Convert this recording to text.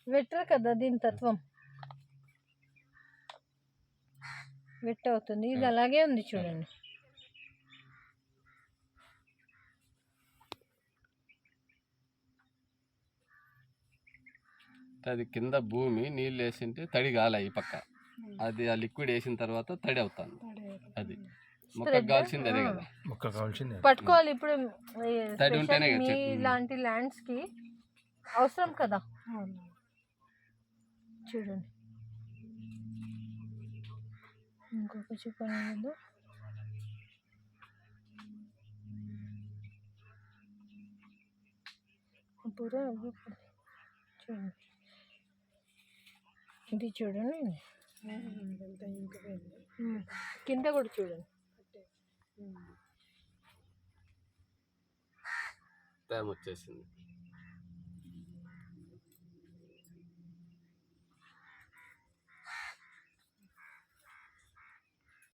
వెటర్ కదా దీని తత్వం, వెట్ అవుతుంది. ఇది అలాగే ఉంది చూడండి. అది కింద భూమి నీళ్ళు వేసింటే తడి గాల ఈ పక్క, అది ఆ లిక్విడ్ వేసిన తర్వాత తడి అవుతాను. అది మొక్కకు కావాల్సింది అదే కదా, మొక్క కావాల్సింది పట్టుకోవాలి. ఇప్పుడు తడి ఉంటేనే మీ ఇలాంటి ల్యాండ్స్ కి అవసరం కదా. చూడండి ఇంకొక చూపండి. చూడండి ఇది చూడండి, కింద కూడా చూడండి. టైం వచ్చేసింది.